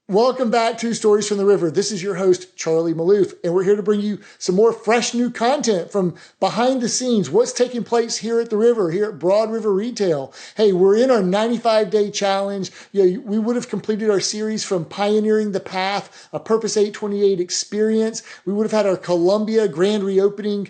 Welcome back to Stories from the River. This is your host, Charlie Maloof, and we're here to bring you some more fresh new content from behind the scenes, what's taking place here at the river, here at Broad River Retail. Hey, we're in our 95-day challenge. We would have completed our series from Pioneering the Path, a Purpose 828 experience. We would have had our Columbia grand reopening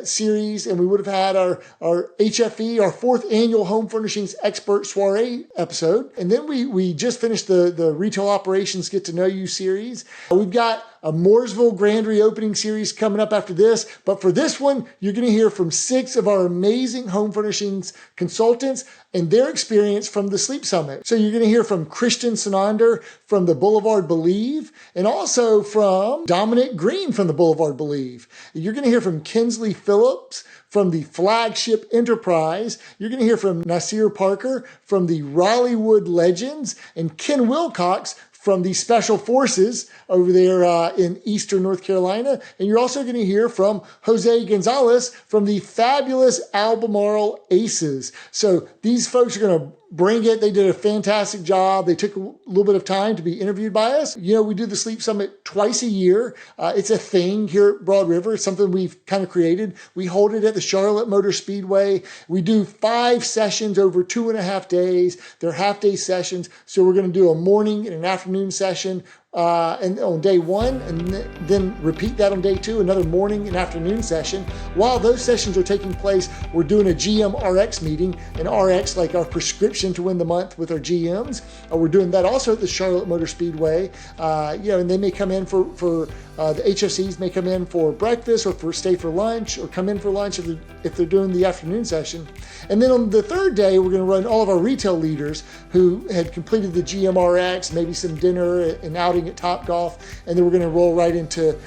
series, and we would have had our HFE, our fourth annual Home Furnishings Expert Soiree episode. And then we just finished the Retail Operations Get to Know You series. We've got a Mooresville grand reopening series coming up after this. But for this one, you're going to hear from 6 of our amazing home furnishings consultants and their experience from the Sleep Summit. So you're going to hear from Sonander from the Boulevard Believe, and also from Domaniek Greene from the Boulevard Believe. You're going to hear from Kensley Phillips from the Flagship Enterprise. You're going to hear from Nasir Parker from the Raleighwood Legends, and Ken Wilcox from the Special Forces over there in Eastern North Carolina. And you're also going to hear from Jose Gonzalez from the fabulous Albemarle Aces. So these folks are going to bring it. They did a fantastic job. They took a little bit of time to be interviewed by us. We do the Sleep Summit twice a year. It's a thing here at Broad River. It's something we've kind of created. We hold it at the Charlotte Motor Speedway. We do 5 sessions over 2.5 days. They're half-day sessions. So we're going to do a morning and an afternoon session and on day 1, and then repeat that on day 2, another morning and afternoon session. While those sessions are taking place, we're doing a GM RX meeting, and RX like our prescription to win the month with our GMs. We're doing that also at the Charlotte Motor Speedway. And they may come in for the HFCs may come in for breakfast or for stay for lunch, or come in for lunch if they're doing the afternoon session. And then on the 3rd day, we're going to run all of our retail leaders who had completed the GMRX, maybe some dinner and outing at Topgolf, and then we're going to roll right into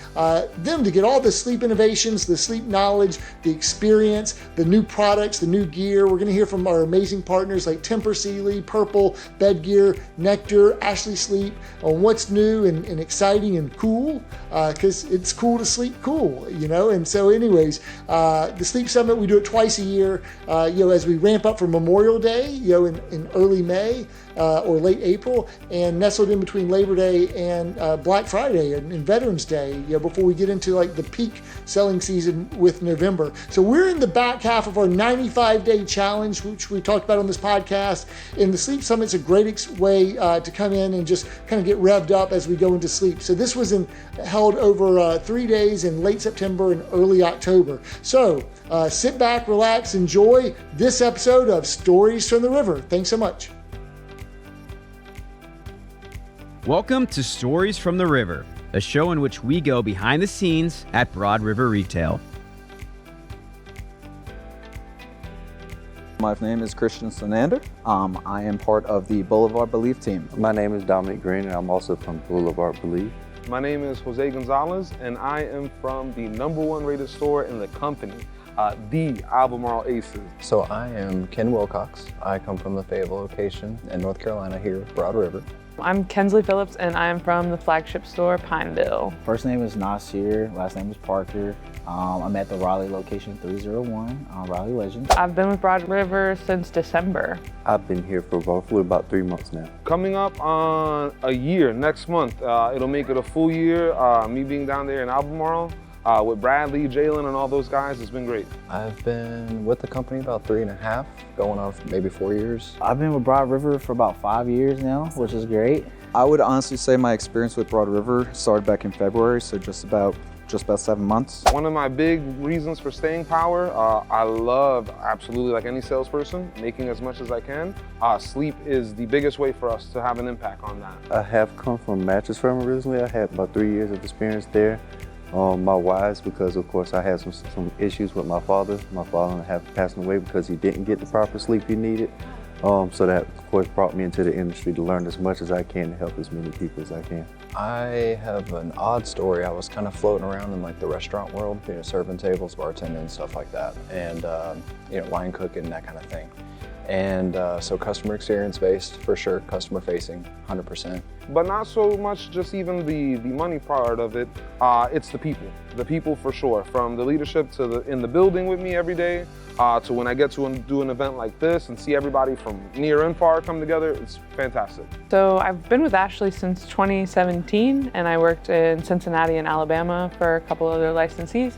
them to get all the sleep innovations, the sleep knowledge, the experience, the new products, the new gear. We're going to hear from our amazing partners like Tempur Sealy, Purple, Bed Gear, Nectar, Ashley Sleep on what's new and exciting and cool, because it's cool to sleep cool, And so anyways, the Sleep Summit, we do it twice a year, as we ramp up for Memorial Day, in early May or late April, and nestled in between Labor Day and Black Friday and Veterans Day, before we get into like the peak selling season with November. So we're in the back half of our 95-day challenge, which we talked about on this podcast. And the Sleep Summit's a great way to come in and just kind of get revved up as we go into sleep. So this was held over 3 days in late September and early October. So sit back, relax, enjoy this episode of Stories from the River. Thanks so much. Welcome to Stories from the River, a show in which we go behind the scenes at Broad River Retail. My name is Sonander. I am part of the Boulevard Believe team. My name is Domaniek Greene, and I'm also from Boulevard Believe. My name is Jose Gonzalez, and I am from the #1 rated store in the company, the Albemarle Aces. So I am Ken Wilcox. I come from the Fayetteville location in North Carolina here at Broad River. I'm Kensley Phillips, and I am from the Flagship store, Pineville. First name is Nasir, last name is Parker. I'm at the Raleigh location 301, Raleigh Legends. I've been with Broad River since December. I've been here for roughly about 3 months now. Coming up on a year next month, it'll make it a full year, me being down there in Albemarle. With Bradley, Jalen, and all those guys, it's been great. I've been with the company about 3.5, going on maybe 4 years. I've been with Broad River for about 5 years now, which is great. I would honestly say my experience with Broad River started back in February, so just about 7 months. One of my big reasons for staying power, I love, absolutely like any salesperson, making as much as I can. Sleep is the biggest way for us to have an impact on that. I have come from Mattress Firm originally. I had about 3 years of experience there. My whys, because of course I had some issues with my father. My father had passed away because he didn't get the proper sleep he needed. So that of course brought me into the industry to learn as much as I can to help as many people as I can. I have an odd story. I was kind of floating around in like the restaurant world, serving tables, bartending, stuff like that, and line cooking, that kind of thing. And so customer experience based for sure, customer facing, 100%. But not so much just even the money part of it, it's the people for sure. From the leadership to in the building with me every day, to when I get to do an event like this and see everybody from near and far come together, it's fantastic. So I've been with Ashley since 2017, and I worked in Cincinnati and Alabama for a couple other licensees.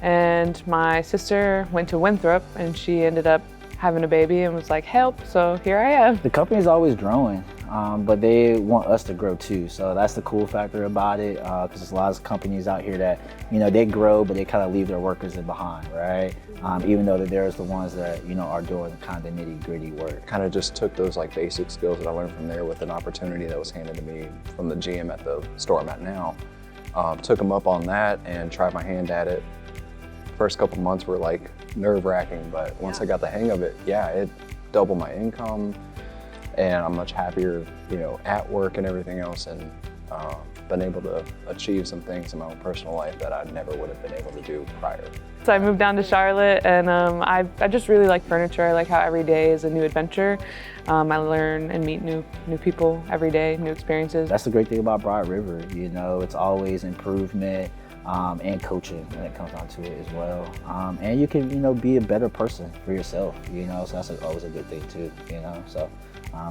And my sister went to Winthrop, and she ended up having a baby and was like, help, so here I am. The company's always growing, but they want us to grow too. So that's the cool factor about it, because there's a lot of companies out here that, they grow, but they kind of leave their workers behind, right? Even though that there's the ones that, are doing kind of nitty gritty work. Kind of just took those like basic skills that I learned from there with an opportunity that was handed to me from the GM at the store I'm at now. Took them up on that and tried my hand at it. First couple months were like nerve-wracking, but once I got the hang of it, it doubled my income, and I'm much happier, at work and everything else, and been able to achieve some things in my own personal life that I never would have been able to do prior. So I moved down to Charlotte, and I just really like furniture. I like how every day is a new adventure. I learn and meet new people every day, new experiences. That's the great thing about Broad River, it's always improvement. And coaching when it comes down to it as well. And you can, be a better person for yourself, so that's always a good thing too, so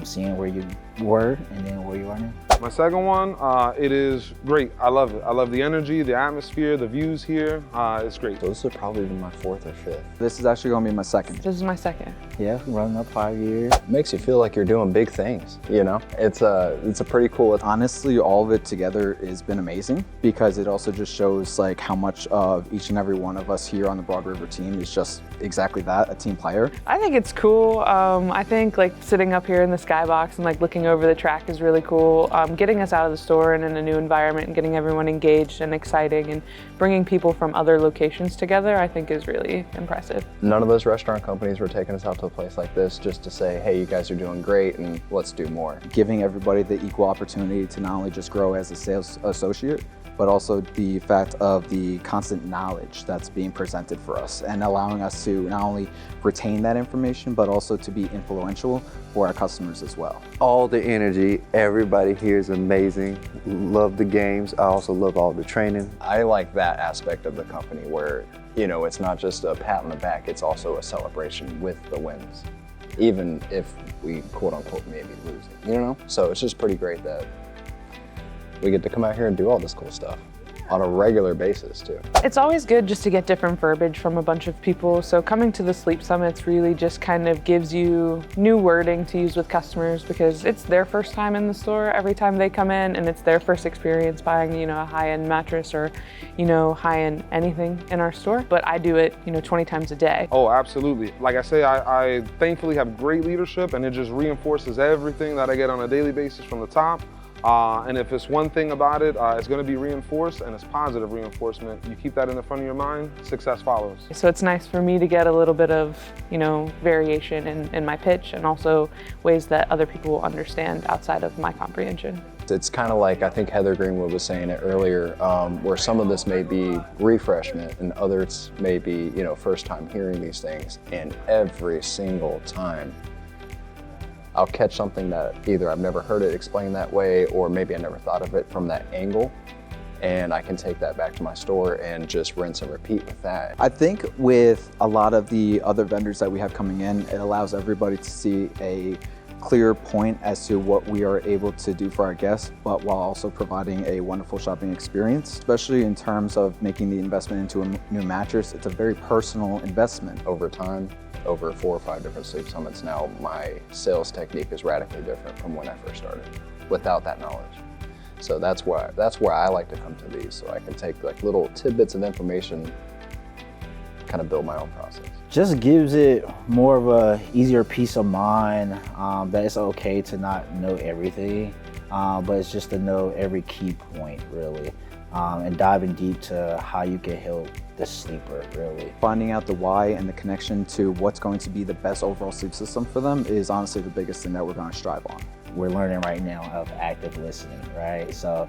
seeing where you were and then where you are now. My second one, it is great. I love it. I love the energy, the atmosphere, the views here. It's great. So this would probably be my 4th or 5th. This is actually going to be my second. This is my second. Yeah, running up 5 years. It makes you feel like you're doing big things, It's a pretty cool. Honestly, all of it together has been amazing, because it also just shows like how much of each and every one of us here on the Broad River team is just exactly that, a team player. I think it's cool. I think like sitting up here in the skybox and like looking over the track is really cool. Getting us out of the store and in a new environment and getting everyone engaged and exciting and bringing people from other locations together, I think is really impressive. None of those restaurant companies were taking us out to a place like this just to say, hey, you guys are doing great and let's do more. Giving everybody the equal opportunity to not only just grow as a sales associate, but also the fact of the constant knowledge that's being presented for us and allowing us to not only retain that information, but also to be influential for our customers as well. All the energy, everybody here is amazing. Love the games. I also love all the training. I like that aspect of the company where, it's not just a pat on the back, it's also a celebration with the wins, even if we quote unquote maybe losing, So it's just pretty great that we get to come out here and do all this cool stuff on a regular basis too. It's always good just to get different verbiage from a bunch of people. So coming to the Sleep Summits really just kind of gives you new wording to use with customers, because it's their first time in the store every time they come in, and it's their first experience buying, a high-end mattress or, high-end anything in our store. But I do it, 20 times a day. Oh, absolutely. Like I say, I thankfully have great leadership, and it just reinforces everything that I get on a daily basis from the top. And if it's one thing about it, it's going to be reinforced, and it's positive reinforcement. You keep that in the front of your mind, success follows. So it's nice for me to get a little bit of, variation in my pitch, and also ways that other people will understand outside of my comprehension. It's kind of like, I think Heather Greenwood was saying it earlier, where some of this may be refreshment and others may be, first time hearing these things. And every single time, I'll catch something that either I've never heard it explained that way, or maybe I never thought of it from that angle, and I can take that back to my store and just rinse and repeat with that. I think with a lot of the other vendors that we have coming in, it allows everybody to see a clear point as to what we are able to do for our guests, but while also providing a wonderful shopping experience, especially in terms of making the investment into a new mattress. It's a very personal investment. Over time, over 4 or 5 different Sleep Summits now, my sales technique is radically different from when I first started without that knowledge. So that's where I like to come to these, so I can take like little tidbits of information, kind of build my own process. Just gives it more of a easier peace of mind that it's okay to not know everything, but it's just to know every key point really, and diving deep to how you can help the sleeper really. Finding out the why and the connection to what's going to be the best overall sleep system for them is honestly the biggest thing that we're going to strive on. We're learning right now of active listening, right? So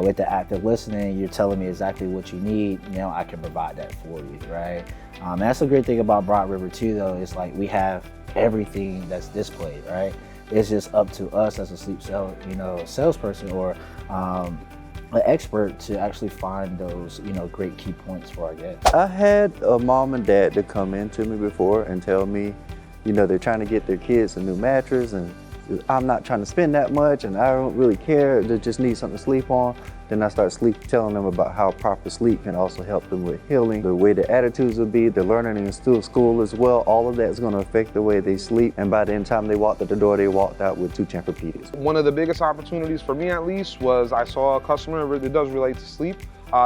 with the active listening, you're telling me exactly what you need. I can provide that for you, right? And that's the great thing about Broad River too, though, is like we have everything that's displayed, right? It's just up to us as a sleep salesperson or an expert to actually find those, great key points for our guests. I had a mom and dad to come in to me before and tell me, they're trying to get their kids a new mattress and I'm not trying to spend that much and I don't really care, they just need something to sleep on. Then I start telling them about how proper sleep can also help them with healing, the way their attitudes will be, their learning in school as well. All of that is going to affect the way they sleep. And by the time they walked out the door, they walked out with 2 Tempur-Pedics. One of the biggest opportunities for me, at least, was I saw a customer that does relate to sleep.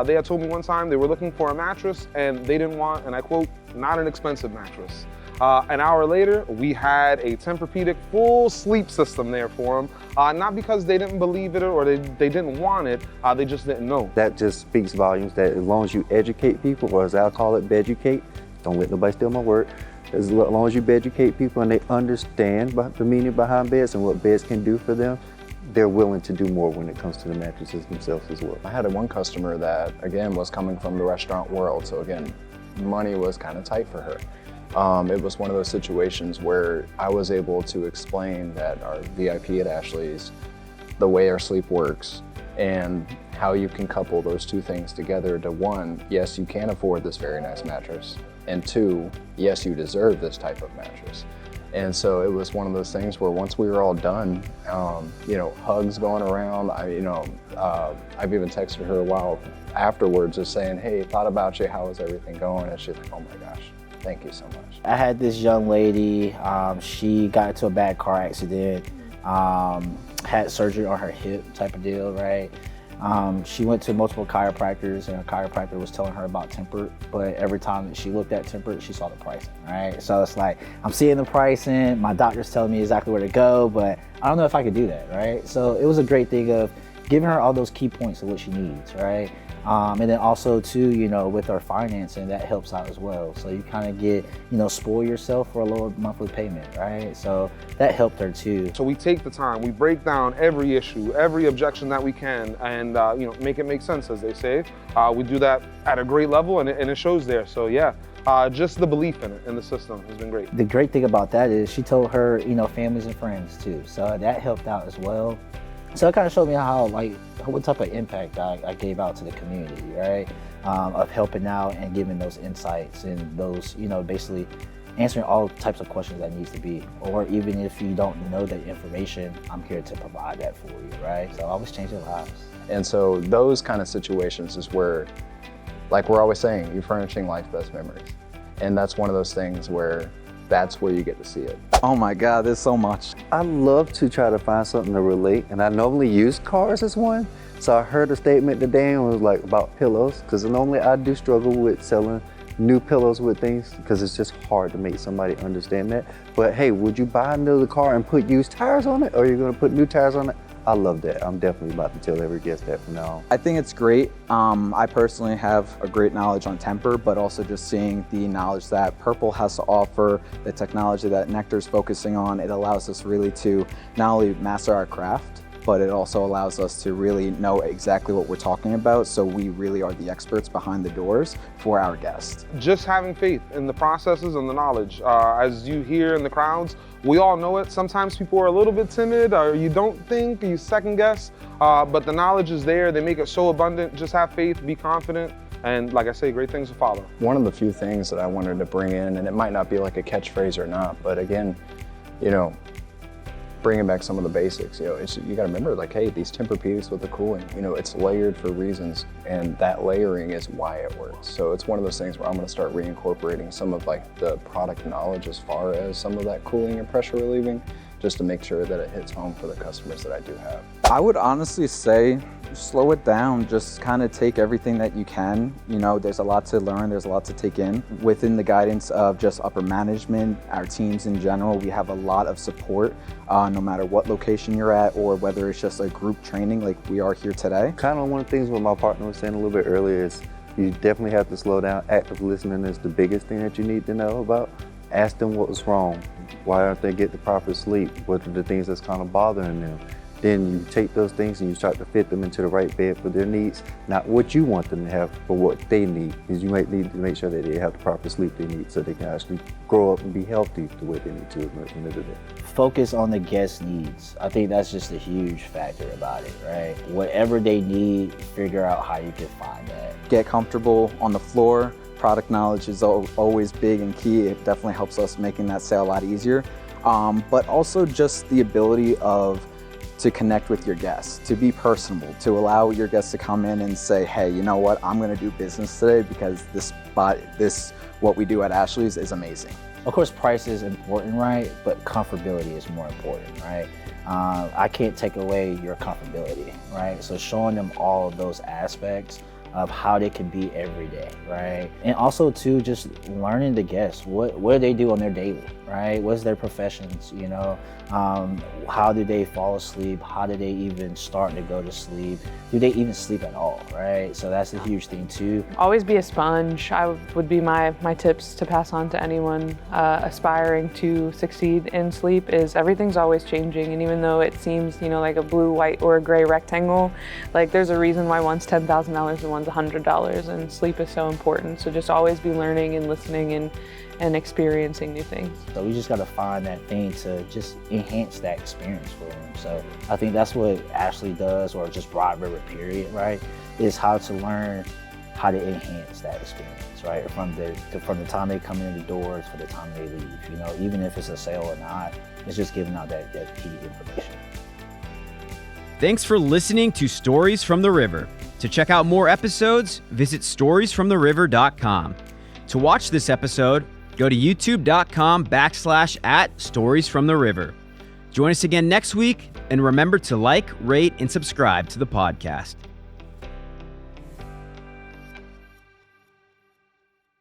They had told me one time they were looking for a mattress and they didn't want, and I quote, not an expensive mattress. An hour later, we had a Tempur-Pedic full sleep system there for them. Not because they didn't believe it or they didn't want it, they just didn't know. That just speaks volumes that as long as you educate people, or as I'll call it, beducate, don't let nobody steal my word, as long as you beducate people and they understand the meaning behind beds and what beds can do for them, they're willing to do more when it comes to the mattresses themselves as well. I had one customer that, again, was coming from the restaurant world, so again, money was kind of tight for her. It was one of those situations where I was able to explain that our VIP at Ashley's, the way our sleep works, and how you can couple those two things together to 1, yes, you can afford this very nice mattress, and 2, yes, you deserve this type of mattress. And so it was one of those things where once we were all done, hugs going around, I've even texted her a while afterwards just saying, hey, thought about you, how is everything going? And she's like, oh my gosh. Thank you so much. I had this young lady, she got into a bad car accident, had surgery on her hip type of deal, right? She went to multiple chiropractors and her chiropractor was telling her about Tempur, but every time that she looked at Tempur, she saw the pricing, right? So it's like, I'm seeing the pricing, my doctor's telling me exactly where to go, but I don't know if I could do that, right? So it was a great thing of giving her all those key points of what she needs, right? And then also too, with our financing, that helps out as well. So you kind of get, spoil yourself for a lower monthly payment, right? So that helped her too. So we take the time, we break down every issue, every objection that we can, and make it make sense, as they say. We do that at a great level, and it shows there. So yeah, just the belief in it, in the system, has been great. The great thing about that is she told her, families and friends too. So that helped out as well. So it kind of showed me how, what type of impact I gave out to the community, right? Of helping out and giving those insights and those, basically answering all types of questions that needs to be. Or even if you don't know that information, I'm here to provide that for you, right? So always changing lives. And so those kind of situations is where, like we're always saying, you're furnishing life best memories. And that's one of those things where that's where you get to see it. Oh my God, there's so much. I love to try to find something to relate, and I normally use cars as one. So I heard a statement today and was like about pillows, because normally I do struggle with selling new pillows with things because it's just hard to make somebody understand that. But hey, would you buy another car and put used tires on it, or are you gonna put new tires on it? I love that. I'm definitely about to tell every guest that from now on. I think it's great. I personally have a great knowledge on Tempur, but also just seeing the knowledge that Purple has to offer, the technology that Nectar's focusing on, it allows us really to not only master our craft, but it also allows us to really know exactly what we're talking about, so we really are the experts behind the doors for our guests. Just having faith in the processes and the knowledge. As you hear in the crowds, we all know it. Sometimes people are a little bit timid, or you don't think, you second guess, but the knowledge is there. They make it so abundant. Just have faith, be confident, and like I say, great things will follow. One of the few things that I wanted to bring in, and it might not be like a catchphrase or not, but again, bringing back some of the basics, you gotta remember, like, hey, these Tempur-Pedics with the cooling, it's layered for reasons, and that layering is why it works. So it's one of those things where I'm gonna start reincorporating some of the product knowledge as far as some of that cooling and pressure relieving, just to make sure that it hits home for the customers that I do have. I would honestly say, slow it down, just kind of take everything that you can. There's a lot to learn, there's a lot to take in. Within the guidance of just upper management, our teams in general, we have a lot of support, no matter what location you're at, or whether it's just a group training like we are here today. Kind of one of the things what my partner was saying a little bit earlier is you definitely have to slow down. Active listening is the biggest thing that you need to know about. Ask them what was wrong. Why aren't they getting the proper sleep? What are the things that's kind of bothering them? Then you take those things and you start to fit them into the right bed for their needs, not what you want them to have, but what they need. Because you might need to make sure that they have the proper sleep they need so they can actually grow up and be healthy the way they need to at the end of the day. Focus on the guest needs. I think that's just a huge factor about it, right? Whatever they need, figure out how you can find that. Get comfortable on the floor. Product knowledge is always big and key. It definitely helps us making that sale a lot easier. But also just the ability to connect with your guests, to be personable, to allow your guests to come in and say, hey, you know what, I'm gonna do business today because what we do at Ashley's is amazing. Of course, price is important, right? But comfortability is more important, right? I can't take away your comfortability, right? So showing them all of those aspects of how they can be every day, right? And also too, just learning the guests. What do they do on their daily, right? What's their professions, you know? How do they fall asleep? How do they even start to go to sleep? Do they even sleep at all, right? So that's a huge thing too. Always be a sponge. Would be my tips to pass on to anyone aspiring to succeed in sleep is everything's always changing. And even though it seems, you know, like a blue, white, or a gray rectangle, like there's a reason why one's $10,000 and one's $100, and sleep is so important. So just always be learning and listening and experiencing new things. So we just got to find that thing to just enhance that experience for them. So I think that's what Ashley does, or just Broad River period, right? Is how to learn how to enhance that experience, right? From the time they come in the doors to the time they leave, you know, even if it's a sale or not, it's just giving out that key information. Thanks for listening to Stories from the River. To check out more episodes, visit storiesfromtheriver.com. To watch this episode, go to youtube.com/@storiesfromtheriver. Join us again next week, and remember to like, rate, and subscribe to the podcast.